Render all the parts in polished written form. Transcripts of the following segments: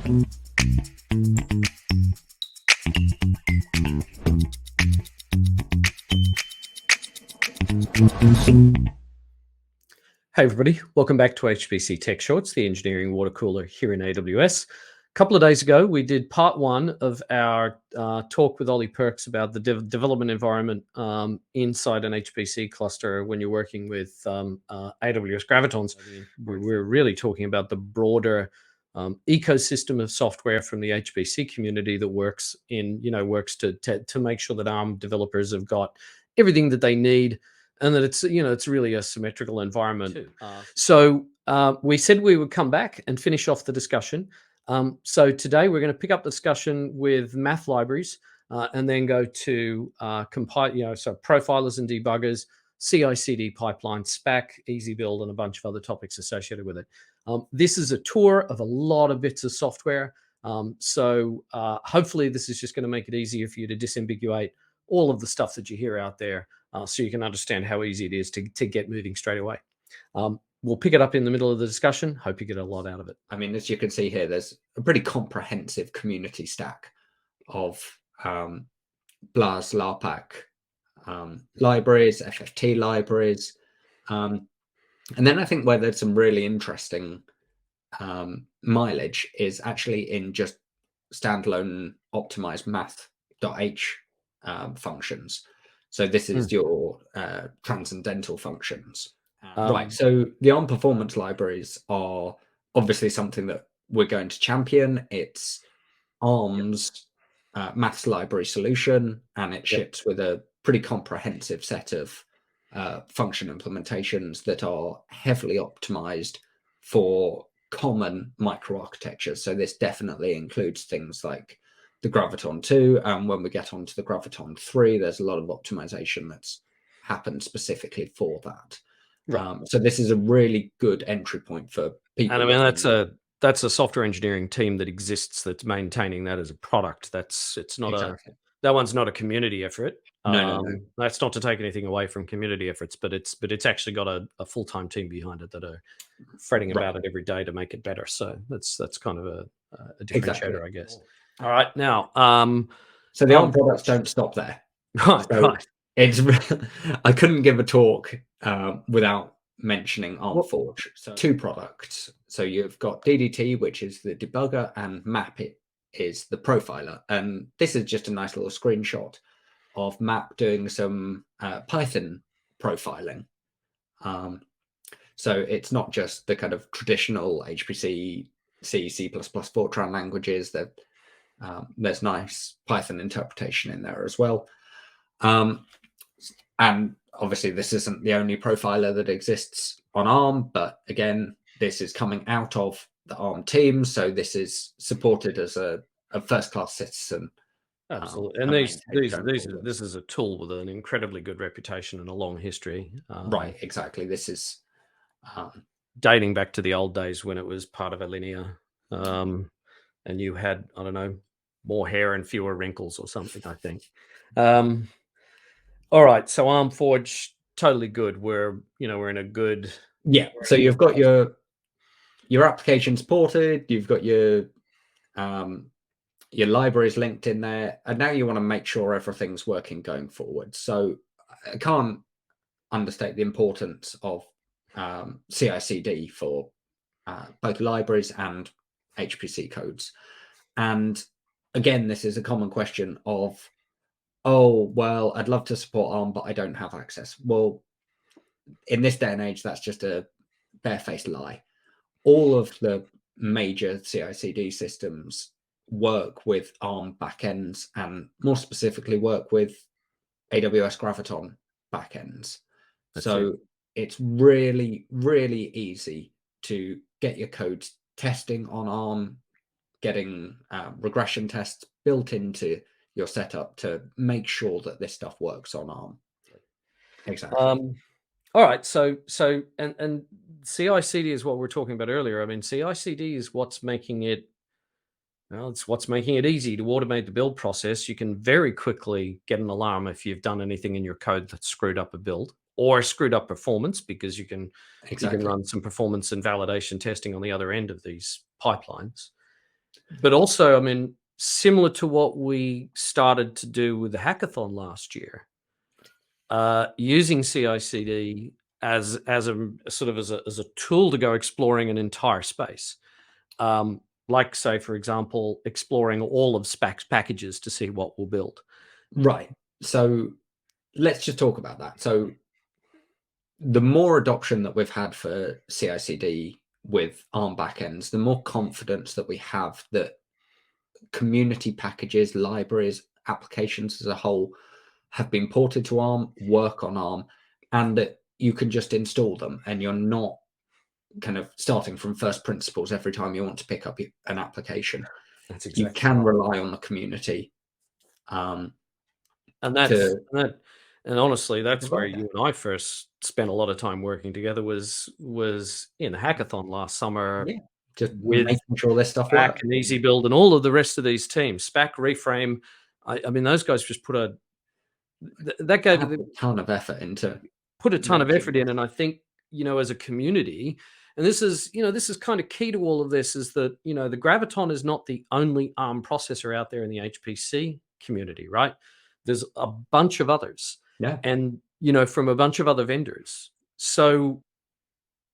Hey everybody, welcome back to HPC Tech Shorts, the engineering water cooler here in AWS. A couple of days ago, we did part one of our talk with Olly Perks about the development environment inside an HPC cluster when you're working with AWS Graviton. We're really talking about the broader ecosystem of software from the HPC community that works to make sure that ARM developers have got everything that they need, and that it's really a symmetrical environment too. So we said we would come back and finish off the discussion. So today we're going to pick up the discussion with math libraries and then go to compile, so profilers and debuggers, CI/CD pipeline, SPAC, easy build, and a bunch of other topics associated with it. This is a tour of a lot of bits of software. So hopefully this is just going to make it easier for you to disambiguate all of the stuff that you hear out there, so you can understand how easy it is to get moving straight away. We'll pick it up in the middle of the discussion. Hope you get a lot out of it. I mean, as you can see here, there's a pretty comprehensive community stack of BLAS, LARPAC libraries, FFT libraries. And then I think where there's some really interesting mileage is actually in just standalone optimized math.h functions. So this is your transcendental functions. Right. So the ARM performance libraries are obviously something that we're going to champion. It's ARM's maths library solution, and it ships with a pretty comprehensive set of function implementations that are heavily optimized for common microarchitectures. So this definitely includes things like the Graviton 2, and when we get onto the Graviton 3, there's a lot of optimization that's happened specifically for that. Right. So this is a really good entry point for people. And I mean, that's a software engineering team that exists, that's maintaining that as a product. It's not that one's not a community effort. No. That's not to take anything away from community efforts, but it's actually got a full-time team behind it that are fretting about it every day to make it better. So that's kind of a differentiator, I guess. All right, now so the ARM products don't stop there. Right. It's I couldn't give a talk without mentioning ARM Forge. So 2 products. So you've got DDT, which is the debugger, and Map is the profiler. And this is just a nice little screenshot of Map doing some Python profiling. So it's not just the kind of traditional HPC, C, C++, Fortran languages. There's nice Python interpretation in there as well. And obviously this isn't the only profiler that exists on ARM, but again, this is coming out of the ARM team. So this is supported as a first-class citizen. Absolutely. And this is a tool with an incredibly good reputation and a long history. Right, exactly. This is dating back to the old days when it was part of Alinea, and you had, I don't know, more hair and fewer wrinkles or something, I think. All right, so ARM Forge, totally good. We're in a good... Yeah, so you've got your applications ported, you've got your libraries linked in there, and now you want to make sure everything's working going forward. So I can't understate the importance of CI/CD for both libraries and HPC codes. And again, this is a common question of, oh, well, I'd love to support ARM, but I don't have access. Well, in this day and age, that's just a barefaced lie. All of the major CI/CD systems work with ARM backends, and more specifically work with AWS Graviton backends. So it's really, really easy to get your code testing on ARM, getting regression tests built into your setup to make sure that this stuff works on ARM. Exactly. All right. So and CI/CD is what we're talking about earlier. I mean, CI/CD is what's making it, well, it's what's making it easy to automate the build process. You can very quickly get an alarm if you've done anything in your code that's screwed up a build or screwed up performance, because you can run some performance and validation testing on the other end of these pipelines. But also, I mean, similar to what we started to do with the hackathon last year, using CI/CD as a sort of as a tool to go exploring an entire space. Like, say, for example, exploring all of SPAC's packages to see what we'll build. Right. So let's just talk about that. So the more adoption that we've had for CI/CD with ARM backends, the more confidence that we have that community packages, libraries, applications as a whole have been ported to ARM, work on ARM, and that you can just install them and you're not kind of starting from first principles every time you want to pick up an application. That's You exactly can right. rely on the community And to honestly, that's where provide that. you and I first spent a lot of time working together was in the hackathon last summer Yeah, just with making sure this stuff SPAC works. and Easy Build and all of the rest of these teams. SPAC, Reframe. I mean, those guys just that gave Have a ton of effort into put a ton of making effort in. And I think, as a community, and this is kind of key to all of this, is that, the Graviton is not the only ARM processor out there in the HPC community, right? There's a bunch of others, yeah. and, from a bunch of other vendors. So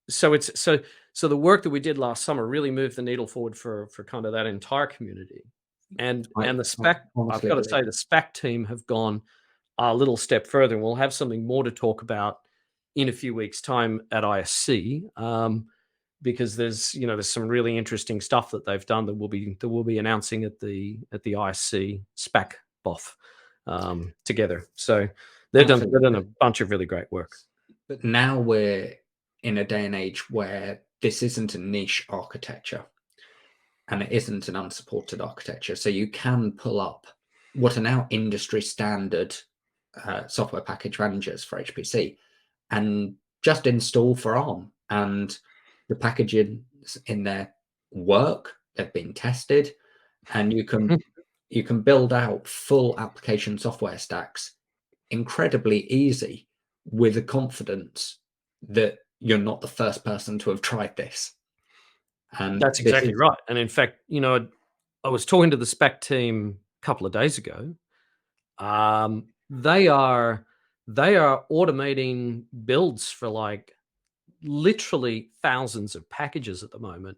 the work that we did last summer really moved the needle forward for kind of that entire community. And I the SPAC, I've honestly got to believe say, the SPAC team have gone a little step further, and we'll have something more to talk about in a few weeks' time at ISC, because there's some really interesting stuff that they've done that we'll be announcing at the ISC SPAC BOF together. So they've done a bunch of really great work. But now we're in a day and age where this isn't a niche architecture and it isn't an unsupported architecture. So you can pull up what are now industry standard software package managers for HPC and just install for ARM. And the packages in there work, they've been tested, and you can build out full application software stacks incredibly easy with the confidence that you're not the first person to have tried this. And that's exactly right. And in fact, I was talking to the SPAC team a couple of days ago. They are automating builds for like literally thousands of packages at the moment.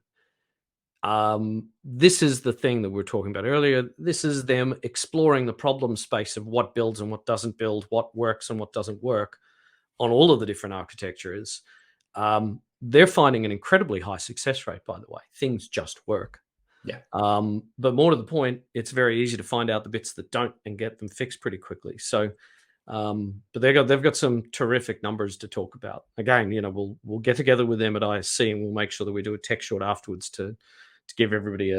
This is the thing that we were talking about earlier. This is them exploring the problem space of what builds and what doesn't build, what works and what doesn't work on all of the different architectures. They're finding an incredibly high success rate, by the way. Things just work. yeah. But more to the point, it's very easy to find out the bits that don't and get them fixed pretty quickly. So, but they've got some terrific numbers to talk about. Again, we'll get together with them at ISC and we'll make sure that we do a tech short afterwards to give everybody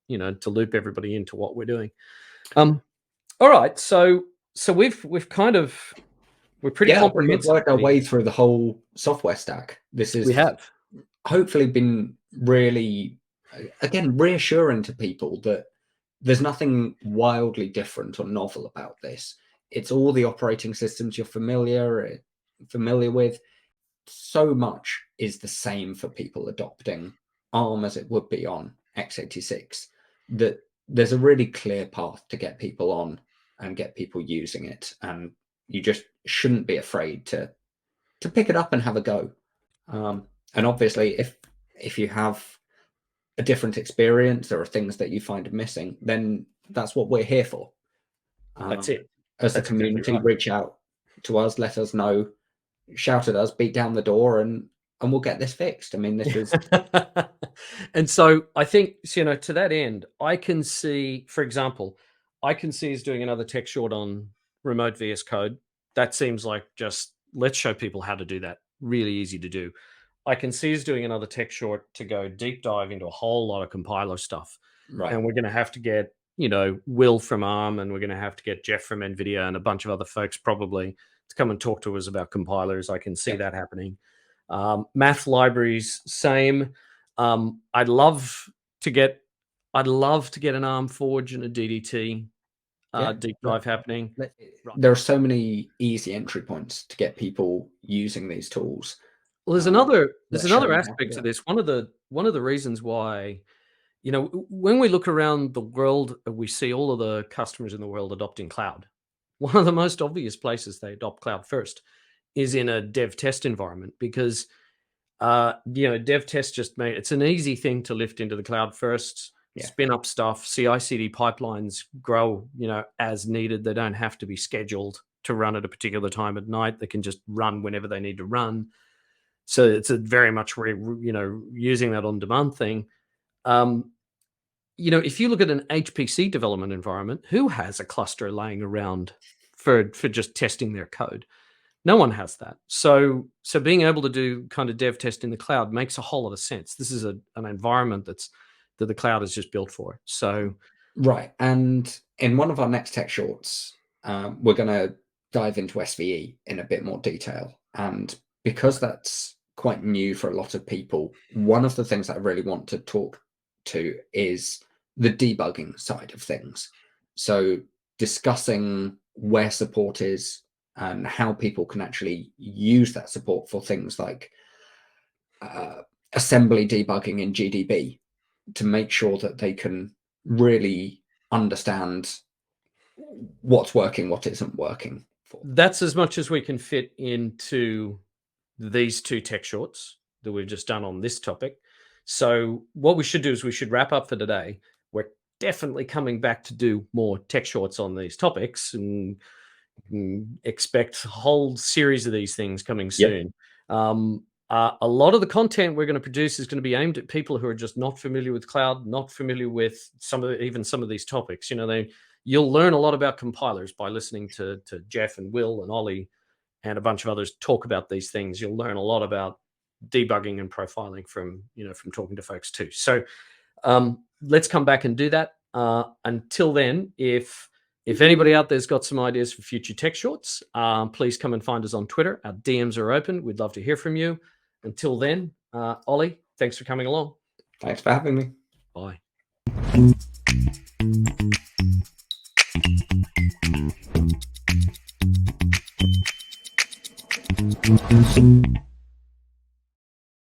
to loop everybody into what we're doing. All right, so we're pretty comprehensive. We've worked our way through the whole software stack. We have hopefully been really, again, reassuring to people that there's nothing wildly different or novel about this. It's all the operating systems you're familiar with. So much is the same for people adopting ARM as it would be on x86, that there's a really clear path to get people on and get people using it. And you just shouldn't be afraid to pick it up and have a go. And obviously, if you have a different experience, there are things that you find missing, then that's what we're here for. That's it. As a community, exactly right. Reach out to us, let us know, shout at us, beat down the door, and we'll get this fixed. I mean, this is... And so I think, to that end, I can see, for example, us doing another tech short on remote VS Code. That seems like just, let's show people how to do that. Really easy to do. I can see us doing another tech short to go deep dive into a whole lot of compiler stuff. Right. And we're going to have to get, Will from ARM, and we're going to have to get Jeff from NVIDIA and a bunch of other folks probably to come and talk to us about compilers. I can see that happening. Math libraries, same. I'd love to get an ARM Forge and a DDT deep dive happening. There are so many easy entry points to get people using these tools. Well, there's another aspect to this. One of the reasons why when we look around the world, we see all of the customers in the world adopting cloud. One of the most obvious places they adopt cloud first is in a dev test environment, because dev test it's an easy thing to lift into the cloud first, spin up stuff. CI/CD pipelines grow, as needed. They don't have to be scheduled to run at a particular time at night. They can just run whenever they need to run. So it's a very much using that on demand thing. If you look at an HPC development environment, who has a cluster laying around for just testing their code? No one has that. So being able to do kind of dev test in the cloud makes a whole lot of sense. This is an environment that the cloud is just built for. So right. And in one of our next tech shorts, we're going to dive into SVE in a bit more detail. And because that's quite new for a lot of people, one of the things that I really want to talk to is the debugging side of things. So discussing where support is and how people can actually use that support for things like assembly debugging in GDB to make sure that they can really understand what's working, what isn't working. That's as much as we can fit into these two tech shorts that we've just done on this topic. So what we should do is we should wrap up for today. We're definitely coming back to do more tech shorts on these topics, and expect a whole series of these things coming soon. Yep. A lot of the content we're going to produce is going to be aimed at people who are just not familiar with cloud, not familiar with some of these topics. You'll learn a lot about compilers by listening to Jeff and Will and Ollie and a bunch of others talk about these things. You'll learn a lot about debugging and profiling from talking to folks too. So let's come back and do that. Until then, if anybody out there's got some ideas for future tech shorts, please come and find us on Twitter. Our DMs are open. We'd love to hear from you. Until then, Ollie, thanks for coming along. Thanks for having me. Bye.